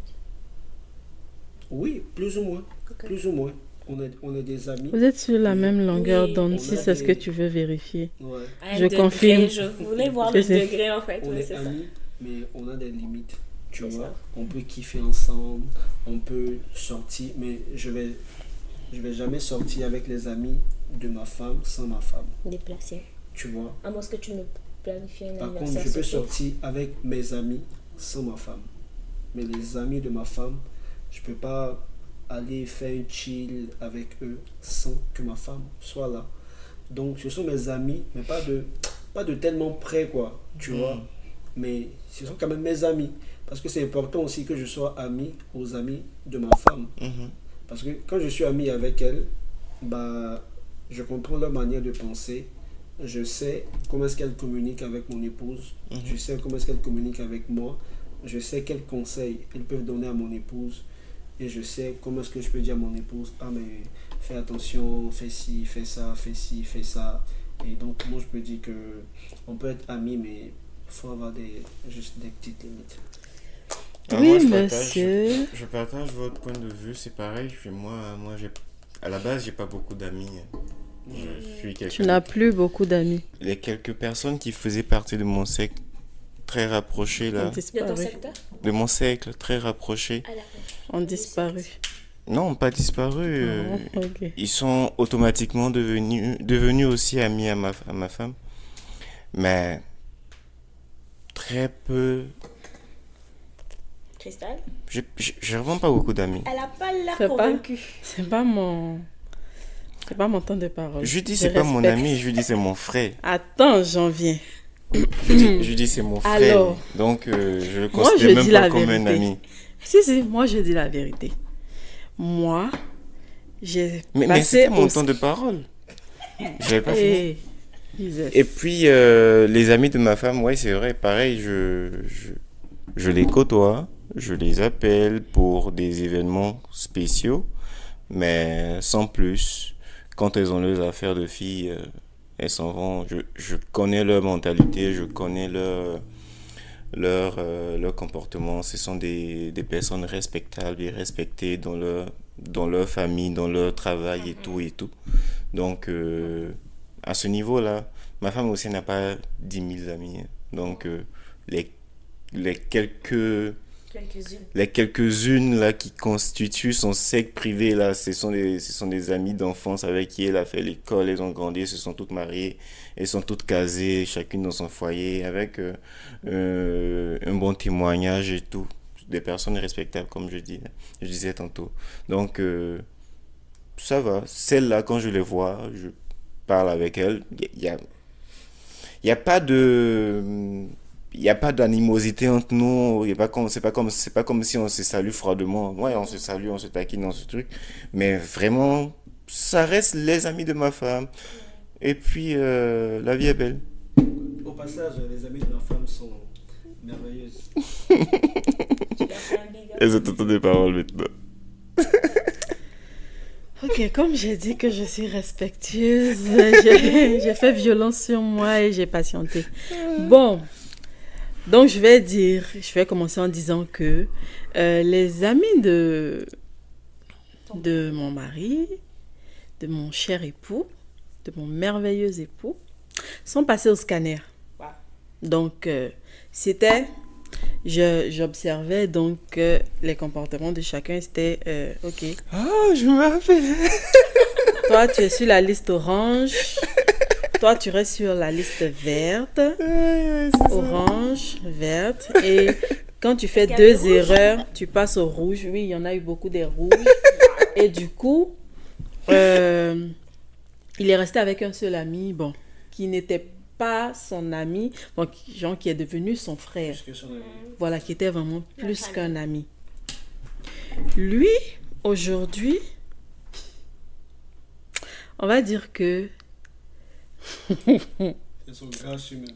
Oui, plus ou moins. Ok. Plus ou moins. On est des amis. Vous êtes sur la même longueur Oui, d'onde on si a c'est ce que des- tu veux vérifier. Ouais. Un Je degré, confirme. Je voulais voir Que le c'est- degré en fait. On Oui, est c'est ça. amis, mais on a des limites. Tu C'est vois? ça. On peut kiffer ensemble, on peut sortir, mais je vais jamais sortir avec les amis de ma femme sans ma femme. Déplacé. Tu vois? À moins que tu me planifies un Par contre, anniversaire. je peux surprise. sortir avec mes amis sans ma femme. Mais les amis de ma femme, je peux pas aller faire un chill avec eux sans que ma femme soit là. Donc, ce sont mes amis, mais pas de tellement près, quoi. Tu vois? Mais ce sont quand même mes amis. Parce que c'est important aussi que je sois ami aux amis de ma femme. Parce que quand je suis ami avec elle, bah, je comprends leur manière de penser. Je sais comment est-ce qu'elle communique avec mon épouse. Je sais comment est-ce qu'elle communique avec moi. Je sais quels conseils elles peuvent donner à mon épouse. Et je sais comment est-ce que je peux dire à mon épouse, ah mais fais attention, fais ci, fais ça, fais ci, fais ça. Et donc moi je peux dire que on peut être amis, mais il faut avoir juste des petites limites. Oui, Moi, monsieur. je partage votre point de vue, c'est pareil. À la base, j'ai pas beaucoup d'amis. Je suis Tu quelqu'un. n'as plus beaucoup d'amis. Les quelques personnes qui faisaient partie de mon cercle très rapproché, Ont là, De ton disparu. secteur? de mon cercle très rapproché, Ah d'accord. Ont disparu. non, pas disparu. Oh, ok. Ils sont automatiquement devenus aussi amis à ma femme. Mais très peu. Cristal? J'ai vraiment pas beaucoup d'amis. Elle a pas l'air C'est pas- convaincue. C'est pas mon temps de parole. Je dis Je c'est pas mon respecte. ami, je lui dis c'est mon frère. Attends, j'en viens. Je dis c'est mon frère. Alors, Donc je le moi, je considère même dis pas la comme un vérité. ami. Si, moi je dis la vérité. Moi, j'ai Mais passé c'était mon au... temps de parole. J'avais pas fini. Eh, Jesus. Et puis, les amis de ma femme, ouais, c'est vrai, pareil, je les côtoie, je les appelle pour des événements spéciaux, mais sans plus. Quand elles ont leurs affaires de filles, elles s'en vont. Je connais leur mentalité, je connais leur comportement. Ce sont des personnes respectables et respectées dans leur famille, dans leur travail et tout et tout. Donc, à ce niveau-là, ma femme aussi n'a pas 10 000 amis, hein. Donc, les, les quelques Quelques-unes. les quelques-unes là qui constituent son cercle privé là, ce sont des amis d'enfance avec qui elle a fait l'école, elles ont grandi, elles se sont toutes mariées, elles sont toutes casées, chacune dans son foyer, avec un bon témoignage et tout. Des personnes respectables, comme je disais tantôt. Donc, ça va. Celles-là, quand je les vois, je parle avec elles. Il y a pas de il y a pas d'animosité entre nous, il y a pas comme c'est pas comme si on se salue froidement. Ouais, on se salue, on se taquine dans ce truc, mais vraiment ça reste les amis de ma femme. Et puis la vie est belle. Au passage, les amis de ma femme sont merveilleuses. Tu leur fais un big up. Elles entendent des paroles maintenant. Ok, comme j'ai dit que je suis respectueuse, j'ai fait violence sur moi et j'ai patienté. Bon, donc je vais commencer en disant que les amis de mon mari, de mon cher époux, de mon merveilleux époux, sont passés au scanner. Wow. Donc, j'observais donc les comportements de chacun, c'était ok. Ah, je me rappelle. Toi, tu es sur la liste orange. Toi, tu restes sur la liste verte. Orange, verte. Et quand tu fais Est-ce qu'il y a des 2 rouges? erreurs, tu passes au rouge. Oui, il y en a eu beaucoup des rouges. Et du coup, il est resté avec un seul ami, bon, qui n'était pas son ami, bon, genre qui est devenu son frère. Puisque son ami. Voilà, qui était vraiment plus famille. qu'un ami. Lui, aujourd'hui, on va dire que Elles sont grâce humaines.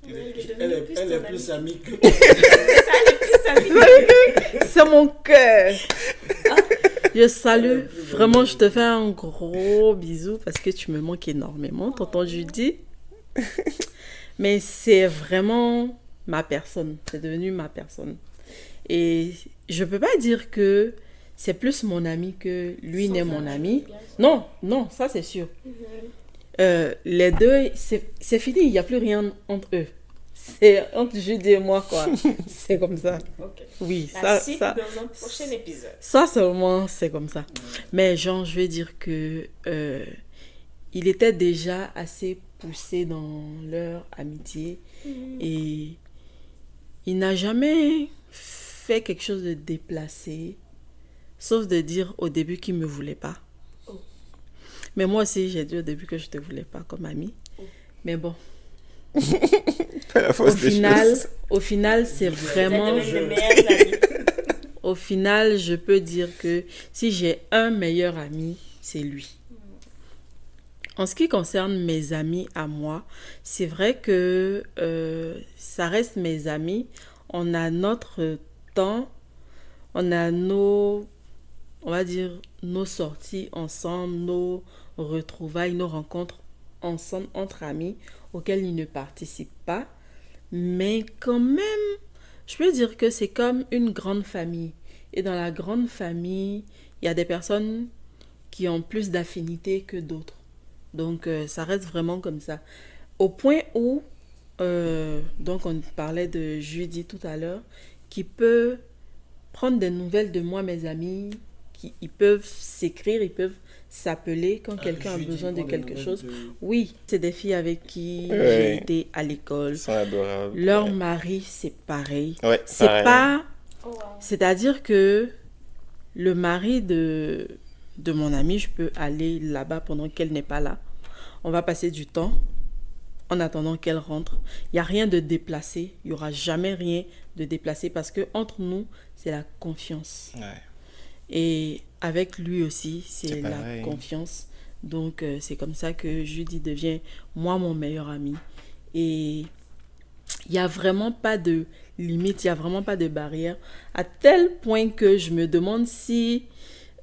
Oui, il est devenu Elle plus est ton plus amie que. C'est ça, les plus amis. c'est mon cœur. Je salue, vraiment, je te fais un gros bisou parce que tu me manques énormément, tonton Judy. Mais c'est vraiment ma personne, c'est devenu ma personne. Et je peux pas dire que c'est plus mon ami que lui n'est mon ami. Non, non, ça c'est sûr. Les deux, c'est fini, il n'y a plus rien entre eux. C'est entre Judy et moi, quoi. C'est comme ça. Ok. Oui, La ça, suite ça, dans un prochain épisode. ça seulement, c'est comme ça. Mais genre, je vais dire que il était déjà assez poussé dans leur amitié et il n'a jamais fait quelque chose de déplacé, sauf de dire au début qu'il ne me voulait pas. Oh. Mais moi aussi, j'ai dit au début que je ne te voulais pas comme ami. Mais bon, Pas la force des choses. au final, c'est Vous êtes vraiment... devenus les meilleurs amis. Au final, je peux dire que si j'ai un meilleur ami, c'est lui. En ce qui concerne mes amis à moi, c'est vrai que ça reste mes amis. On a notre temps, on a on va dire, nos sorties ensemble, nos retrouvailles, nos rencontres ensemble entre amis auxquelles ils ne participent pas. Mais quand même, je peux dire que c'est comme une grande famille. Et dans la grande famille, il y a des personnes qui ont plus d'affinité que d'autres. Donc, ça reste vraiment comme ça. Au point où, donc on parlait de Judy tout à l'heure, qui peut prendre des nouvelles de moi, mes amis, ils peuvent s'écrire, ils peuvent s'appeler quand quelqu'un a Judy besoin de prend des quelque nouvelles chose. de- Oui, c'est des filles avec qui Ouais. j'ai été à l'école. Ils sont adorables. Leur Ouais. mari, c'est pareil. Ouais, C'est pareil. pas... Oh, wow. C'est-à-dire que le mari de mon amie, je peux aller là-bas pendant qu'elle n'est pas là. On va passer du temps en attendant qu'elle rentre. Il n'y a rien de déplacé. Il n'y aura jamais rien de déplacé parce que entre nous, c'est la confiance. Ouais. Et avec lui aussi, c'est C'est la pareil. confiance. Donc, c'est comme ça que Judy devient, moi, mon meilleur ami. Et il n'y a vraiment pas de limite, il n'y a vraiment pas de barrière. À tel point que je me demande si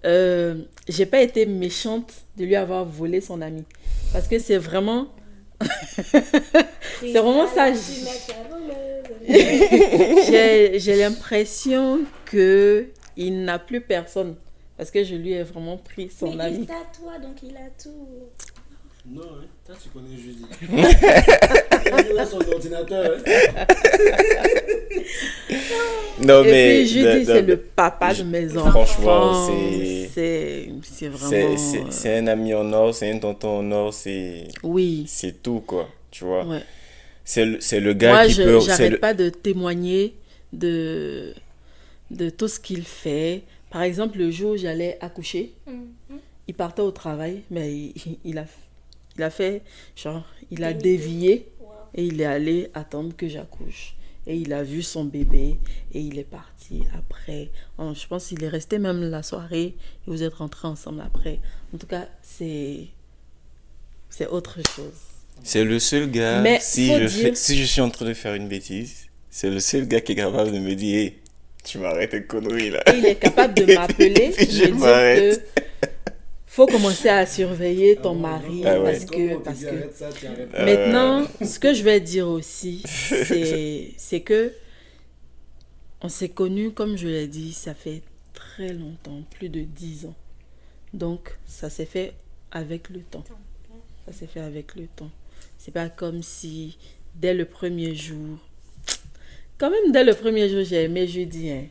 j'ai pas été méchante de lui avoir volé son ami. Parce que c'est vraiment... c'est vraiment ça. J'ai l'impression qu'il n'a plus personne. Parce que je lui ai vraiment pris son ami. Mais il t'a toi, donc il a tout. Non, hein, toi tu connais Judy. Il a son ordinateur. Hein. Non, Et mais puis Judy, c'est le papa de mes enfants. Franchement, c'est vraiment... c'est un ami en or, c'est un tonton en or, c'est tout, quoi. Tu vois. Ouais. C'est le gars moi, qui peut... j'arrête pas de témoigner de tout ce qu'il fait. Par exemple, le jour où j'allais accoucher, il partait au travail, mais il a fait, genre, il a dévié et il est allé attendre que j'accouche. Et il a vu son bébé et il est parti après. Je pense qu'il est resté même la soirée et vous êtes rentrés ensemble après. En tout cas, c'est autre chose. C'est le seul gars, mais si je suis en train de faire une bêtise, c'est le seul gars qui est capable de me dire hey, tu m'arrêtes tes conneries là. Et il est capable de m'appeler et je me dire que faut commencer à surveiller ton mari parce que maintenant, ce que je vais dire aussi, c'est que on s'est connus, comme je l'ai dit, ça fait très longtemps, plus de 10 ans. Donc, ça s'est fait avec le temps. Ça s'est fait avec le temps. C'est pas comme si, dès le premier jour... Quand même, dès le premier jour, j'ai aimé Judy. Hein.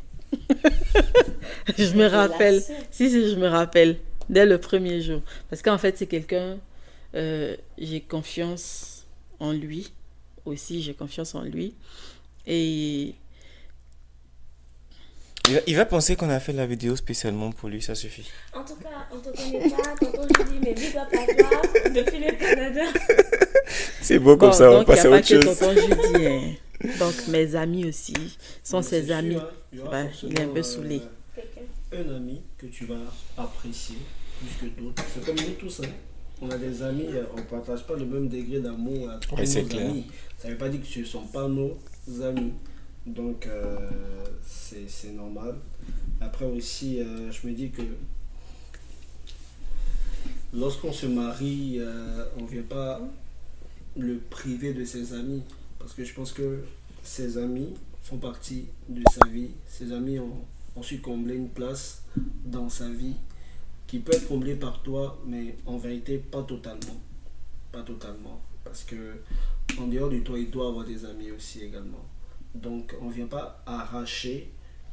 Je me rappelle. Si, je me rappelle. Dès le premier jour. Parce qu'en fait, c'est quelqu'un... j'ai confiance en lui. Aussi, j'ai confiance en lui. Et... Il va penser qu'on a fait la vidéo spécialement pour lui, ça suffit. En tout cas, on te connaît pas, tonton Judy, mais big up à toi depuis le Canada. C'est beau comme ça, on va passer à autre chose. Donc, il n'y a pas que tonton Judy. Hein. Donc, mes amis aussi sont ses amis. Sûr, hein. Il est un peu saoulé. Un ami que tu vas apprécier plus que d'autres. C'est comme nous tous. Hein. On a des amis, on ne partage pas le même degré d'amour à tous nos amis. Ça ne veut pas dire que ce ne sont pas nos amis. Donc, c'est normal. Après aussi, je me dis que lorsqu'on se marie, on ne vient pas le priver de ses amis. Parce que je pense que ses amis font partie de sa vie. Ses amis ont su combler une place dans sa vie qui peut être comblée par toi, mais en vérité, pas totalement. Pas totalement. Parce que en dehors de toi, il doit avoir des amis aussi également. Donc, on ne vient pas arracher.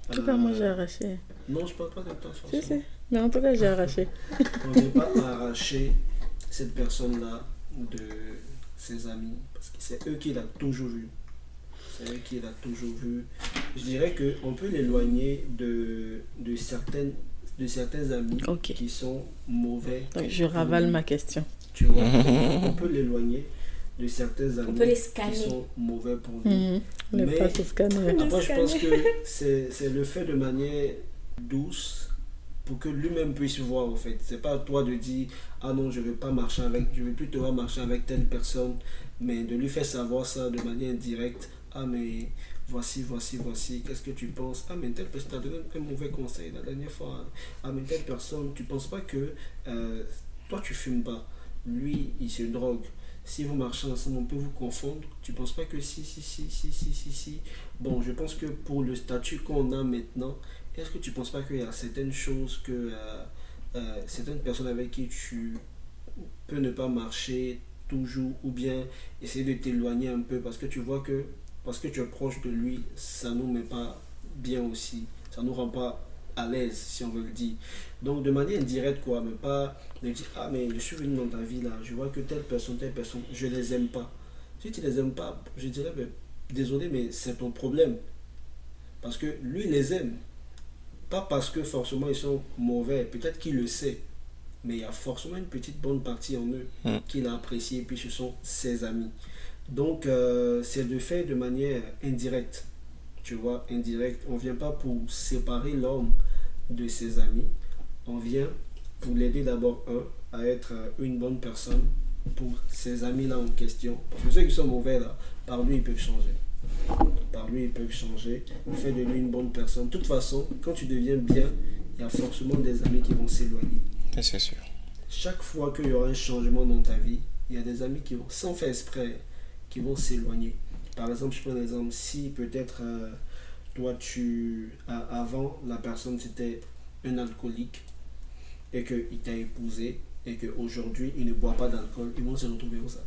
En tout cas, moi, j'ai arraché. Non, je ne parle pas de toi, forcément. Si. Mais en tout cas, j'ai arraché. On ne vient pas arracher cette personne-là de ses amis. Parce que c'est eux qui l'ont toujours vu. C'est eux qui l'ont toujours vu. Je dirais qu'on peut l'éloigner de certains amis qui sont mauvais. Donc, je ravale ma question. Tu vois, on peut l'éloigner de certains amis qui sont mauvais pour lui. Mais pas se scanner. Après, je pense que c'est le fait de manière douce pour que lui-même puisse voir en fait. C'est pas à toi de dire ah non, je veux plus te voir marcher avec telle personne, mais de lui faire savoir ça de manière indirecte. Ah mais voici, qu'est-ce que tu penses? Ah mais telle personne t'a donné un mauvais conseil la dernière fois. Ah mais telle personne, tu penses pas que toi tu fumes pas, lui il se drogue. Si vous marchez ensemble, on peut vous confondre. Tu ne penses pas que si. Bon, je pense que pour le statut qu'on a maintenant, est-ce que tu ne penses pas qu'il y a certaines choses que certaines personnes avec qui tu peux ne pas marcher toujours ou bien essayer de t'éloigner un peu parce que tu vois que parce que tu es proche de lui, ça ne nous met pas bien aussi. Ça ne nous rend pas à l'aise, si on veut le dire. Donc de manière indirecte, quoi, mais pas de dire ah mais je suis venu dans ta vie là, je vois que telle personne, je les aime pas. Si tu les aimes pas, je dirais mais, désolé mais c'est ton problème. Parce que lui il les aime. Pas parce que forcément ils sont mauvais, peut-être qu'il le sait. Mais il y a forcément une petite bonne partie en eux qu'il a apprécié et puis ce sont ses amis. Donc c'est de faire de manière indirecte. Tu vois, indirect. On ne vient pas pour séparer l'homme de ses amis. On vient pour l'aider d'abord, à être une bonne personne pour ces amis-là en question. Parce que ceux qui sont mauvais, là, par lui, ils peuvent changer. Par lui, ils peuvent changer. Il fait de lui une bonne personne. De toute façon, quand tu deviens bien, il y a forcément des amis qui vont s'éloigner. C'est sûr. Chaque fois qu'il y aura un changement dans ta vie, il y a des amis qui vont, sans faire exprès, qui vont s'éloigner. Par exemple, je prends l'exemple, si peut-être toi, avant, la personne c'était un alcoolique et qu'il t'a épousé et qu'aujourd'hui, il ne boit pas d'alcool, ils vont se retrouver où ça?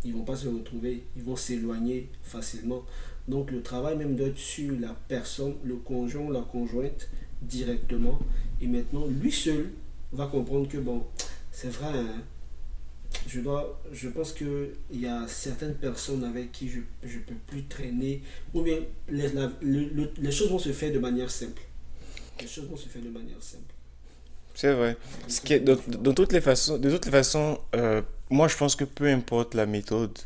Ils ne vont pas se retrouver, ils vont s'éloigner facilement. Donc, le travail même doit être sur la personne, le conjoint ou la conjointe directement. Et maintenant, lui seul va comprendre que bon, c'est vrai, hein, je pense qu'il y a certaines personnes avec qui je ne peux plus traîner, ou bien les choses vont se faire de manière simple. Les choses vont se faire de manière simple. C'est vrai. Ce qui est, de toutes les façons, moi je pense que peu importe la méthode,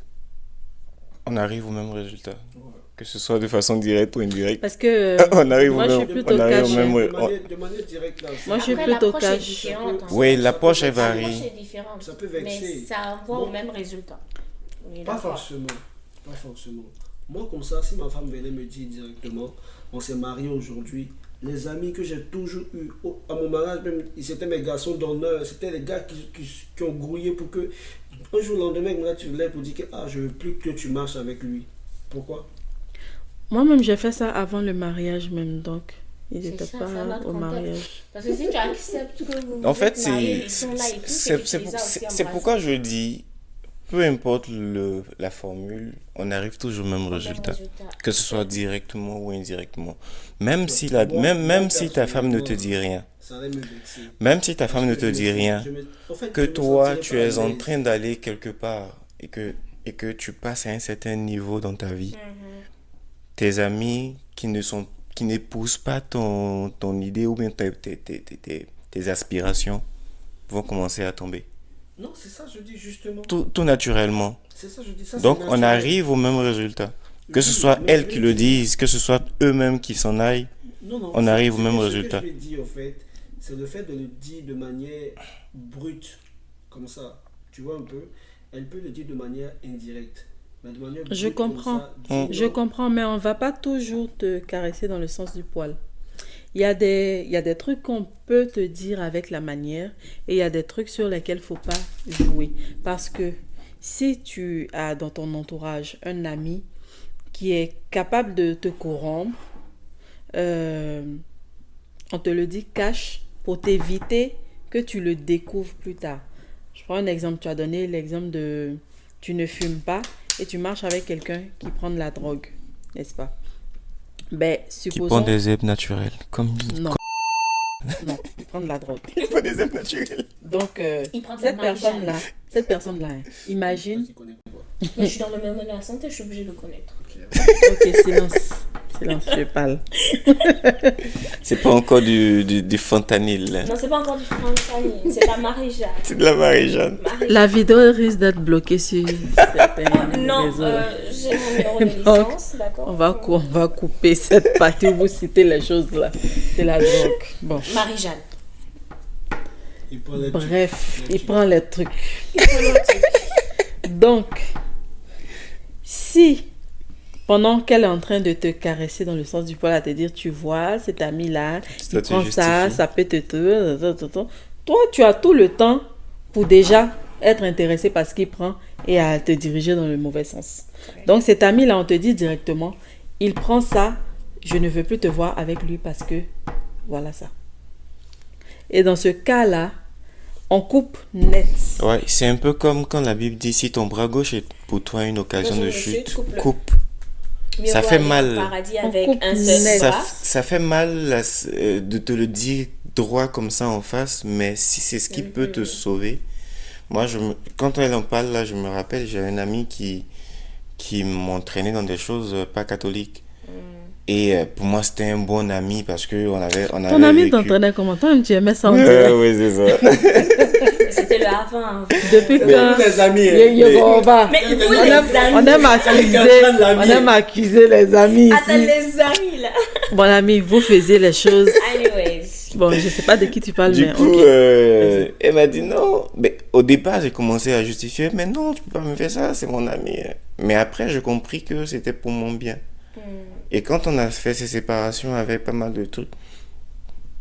on arrive au même résultat. Ouais. Que ce soit de façon directe ou indirecte. Parce que On arrive moi, au je même- suis plutôt on arrive au cash. même- De manière directe là. Moi, je suis Après, plutôt l'approche est cash. différente, hein. Oui, l'approche elle L'approche varie. est différente. Ça peut Mais vexer. ça envoie Bon. au même résultat. On est Pas d'accord. forcément. Pas forcément. Moi, comme ça, si ma femme venait me dire directement, on s'est mariés aujourd'hui, les amis que j'ai toujours eu à mon mariage, même, c'était mes garçons d'honneur, c'était les gars qui ont grouillé pour que, un jour, le lendemain, moi, tu lèves pour dire que je veux plus que tu marches avec lui. Pourquoi? Moi-même, j'ai fait ça avant le mariage même, donc ils C'est n'étaient ça, pas c'est un autre au contexte. mariage. Parce que si tu acceptes que vous En fait, êtes mariés, ils c'est sont là et tout, c'est- que c'est tu pour- les as aussi c'est- c'est embrassés. pourquoi je dis, peu importe la formule, on arrive toujours au même Au même résultat. résultat. Que ce soit directement ou indirectement. Même si, Moi, même si ta femme ne te personnellement, dit rien, Ça allait me vexer. même si ta femme ne Parce te que dit rien, en fait, que je me toi sentirais tu pas à es en l'aise. train d'aller quelque part et que tu passes à un certain niveau dans ta vie, tes amis qui n'épousent pas ton idée ou bien tes aspirations vont commencer à tomber. Non, c'est ça, je dis justement. Tout naturellement. C'est ça, je dis ça. Donc c'est on naturel. arrive au même résultat. Que ce Oui, soit mais elles je qui vais le dire- disent, que ce soit eux-mêmes qui s'en aillent, Non, on arrive au même Ce résultat. que je vais dire, en fait, c'est le fait de le dire de manière brute, comme ça. Tu vois un peu? Elle peut le dire de manière indirecte. Mais de manière Je brute, comme comprends. ça, dis-le. Je comprends, mais on va pas toujours te caresser dans le sens du poil. Il y a des trucs qu'on peut te dire avec la manière et il y a des trucs sur lesquels il faut pas jouer. Parce que si tu as dans ton entourage un ami qui est capable de te corrompre, on te le dit cache pour t'éviter que tu le découvres plus tard. Je prends un exemple. Tu as donné l'exemple de tu ne fumes pas et tu marches avec quelqu'un qui prend de la drogue, n'est-ce pas? Ben, qui supposons... prend des herbes naturelles. Comme Non. Non, il prend de la drogue. qui prend des herbes naturelles. Donc, Il prend de cette la personne-là, imagine... Tu connais pas. Mais je suis dans le même de la santé, je suis obligée de le connaître. Ok, silence. Silence, je parle. C'est pas encore du fentanyl. Là. Non, c'est pas encore du fentanyl, c'est la Marie-Jeanne. C'est de la Marie-Jeanne. La vidéo risque d'être bloquée sur certains Non, réseaux. j'ai mon numéro de Donc, licence, d'accord? On va couper cette partie où vous citez les choses là. C'est la drogue. Bon. Marie-Jeanne. Il prend les Bref, trucs. il prend les trucs. Donc, si pendant qu'elle est en train de te caresser dans le sens du poil, à te dire, tu vois, cet ami-là, Ça il te prend ça, justifie. ça peut toi, tu as tout le temps pour déjà être intéressé par ce qu'il prend et à te diriger dans le mauvais sens. Donc, cet ami-là, on te dit directement, il prend ça, je ne veux plus te voir avec lui parce que, voilà ça. Et dans ce cas-là, on coupe net. Ouais, c'est un peu comme quand la Bible dit si ton bras gauche est pour toi une occasion de chute, coupe-le. coupe. Mieux Ça vaut fait aller au mal. paradis On avec coupe un net. seul Ça, bras. ça fait mal de te le dire droit comme ça en face, mais si c'est ce qui peut te sauver. Moi, quand elle en parle, là, je me rappelle, j'ai un ami qui m'entraînait dans des choses pas catholiques. Et pour moi, c'était un bon ami parce qu'on avait Ton vécu. ami t'entraînait comment? Toi, tu aimais ça en direct. Oui, c'est ça. C'était le avant. Depuis quand Les amis. Mais vous, on les aime amis. accuser les amis Attends, ici. les amis, là. Bon ami, vous faisiez les choses Anyways. Bon, je sais pas de qui tu parles, Du mais coup, ok. elle m'a dit non. Mais au départ, j'ai commencé à justifier. Mais non, tu peux pas me faire ça, c'est mon ami. Mais après, j'ai compris que c'était pour mon bien. Et quand on a fait ces séparations avec pas mal de trucs,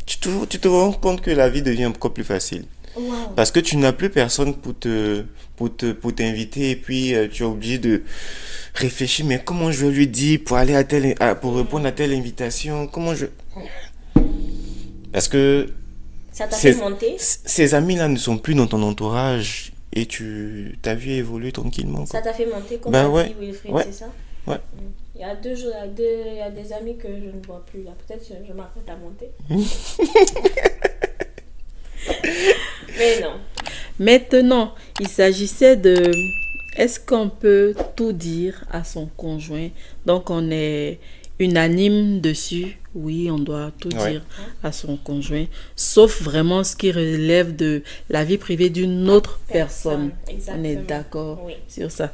tu te rends compte que la vie devient encore plus facile. Wow. Parce que tu n'as plus personne pour t'inviter et puis tu es obligé de réfléchir, mais comment je vais lui dire pour aller pour répondre à telle invitation, parce que Ça t'a fait monter? ces amis-là ne sont plus dans ton entourage et ta vie évolue tranquillement, quoi. Ça t'a fait monter comme Ben a ouais, dit Wilfried, ouais, c'est ça? ouais. Il y a il y a des amis que je ne vois plus là. Peut-être que je m'apprête à monter. Mais non. Maintenant, il s'agissait de... Est-ce qu'on peut tout dire à son conjoint? Donc, on est unanime dessus. Oui, on doit tout Ouais. dire à son conjoint. Sauf vraiment ce qui relève de la vie privée d'une autre personne. On est Exactement. d'accord Oui. sur ça.